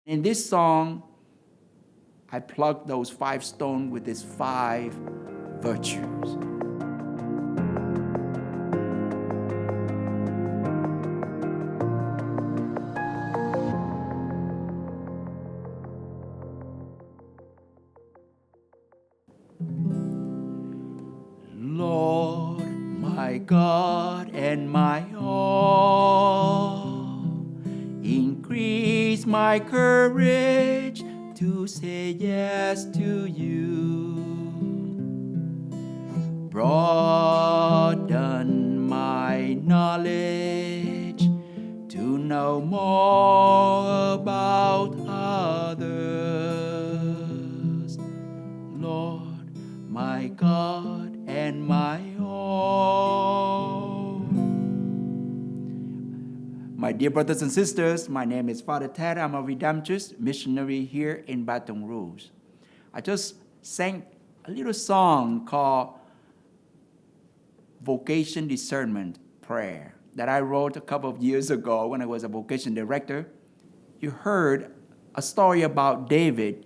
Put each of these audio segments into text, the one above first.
In this song, I plugged those 5 stones with these 5 virtues. Lord, my God and my all, increase my courage to say yes to you. Broaden my knowledge to know more about others. Lord, my God and my all. My dear brothers and sisters, my name is Father Tat. I'm a Redemptorist missionary here in Baton Rouge. I just sang a little song called Vocation Discernment Prayer that I wrote a couple of years ago when I was a vocation director. You heard a story about David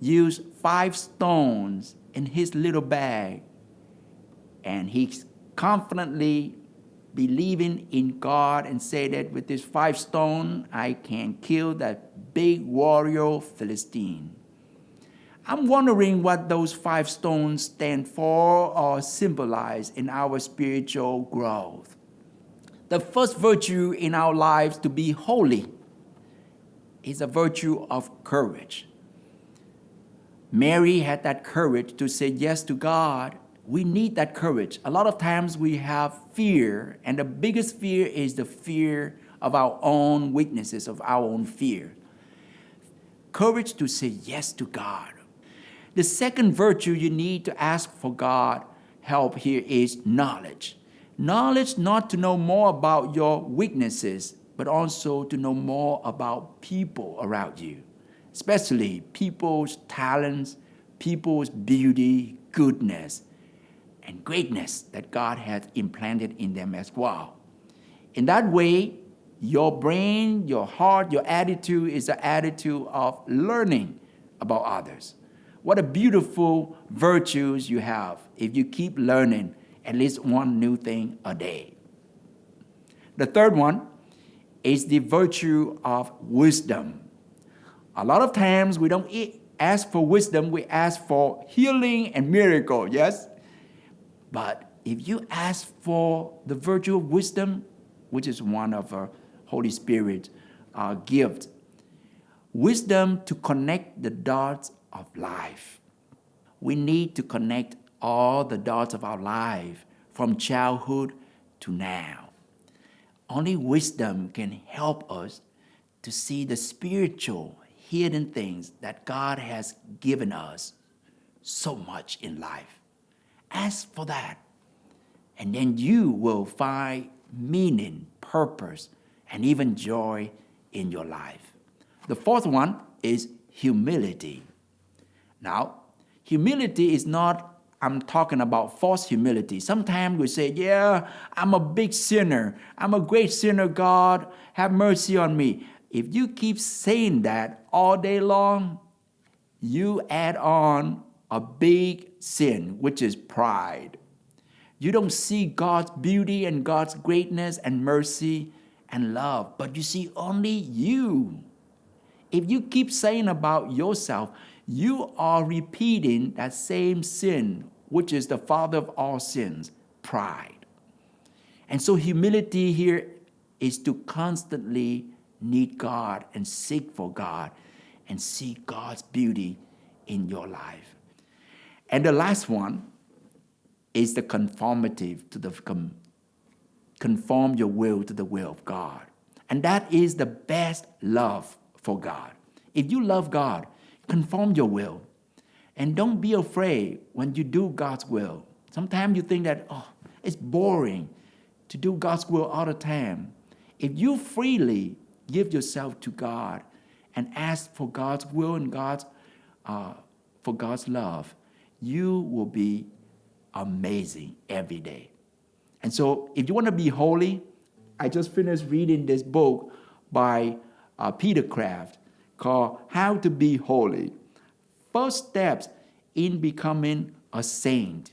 used 5 stones in his little bag, and he's confidently believing in God and say that with this 5 stone, I can kill that big warrior Philistine. I'm wondering what those 5 stones stand for or symbolize in our spiritual growth. The first virtue in our lives to be holy is a virtue of courage. Mary had that courage to say yes to God. We need that courage. A lot of times we have fear, and the biggest fear is the fear of our own weaknesses, of our own fear. Courage to say yes to God. The second virtue you need to ask for God help here is knowledge. Knowledge not to know more about your weaknesses, but also to know more about people around you, especially people's talents, people's beauty, goodness, and greatness that God has implanted in them as well. In that way, your brain, your heart, your attitude is an attitude of learning about others. What a beautiful virtues you have if you keep learning at least one new thing a day. The third one is the virtue of wisdom. A lot of times we don't ask for wisdom, we ask for healing and miracle, yes? But if you ask for the virtue of wisdom, which is one of our Holy Spirit gift, wisdom to connect the dots of life. We need to connect all the dots of our life from childhood to now. Only wisdom can help us to see the spiritual hidden things that God has given us so much in life. Ask for that, and then you will find meaning, purpose, and even joy in your life. The fourth one is humility. Now, humility is not, I'm talking about false humility. Sometimes we say, yeah, I'm a big sinner. I'm a great sinner, God. Have mercy on me. If you keep saying that all day long, you add on a big sin, which is pride. You don't see God's beauty and God's greatness and mercy and love, but you see only you. If you keep saying about yourself, you are repeating that same sin, which is the father of all sins, pride. And so humility here is to constantly need God and seek for God and see God's beauty in your life. And the last one is the conformity to the conform your will to the will of God. And that is the best love for God. If you love God, conform your will. And don't be afraid when you do God's will. Sometimes you think that, it's boring to do God's will all the time. If you freely give yourself to God and ask for God's will and for God's love, you will be amazing every day. And so if you want to be holy, I just finished reading this book by Peter Kraft called How to Be Holy. First steps in becoming a saint.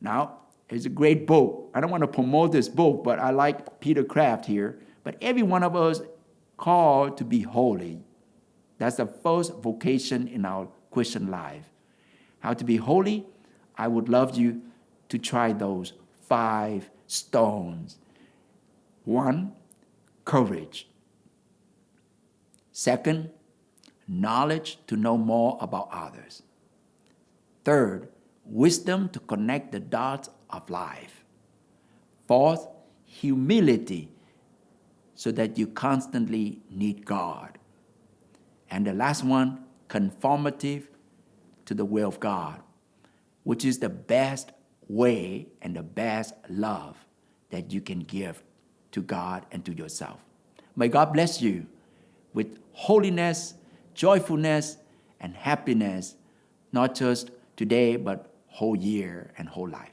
Now, it's a great book. I don't want to promote this book, but I like Peter Kraft here. But every one of us called to be holy. That's the first vocation in our Christian life. How to be holy? I would love you to try those 5 stones. 1, courage. 2, knowledge to know more about others. 3, wisdom to connect the dots of life. 4, humility so that you constantly need God. And the last one, conformative to the will of God, which is the best way and the best love that you can give to God and to yourself. May God bless you with holiness, joyfulness, and happiness, not just today, but whole year and whole life.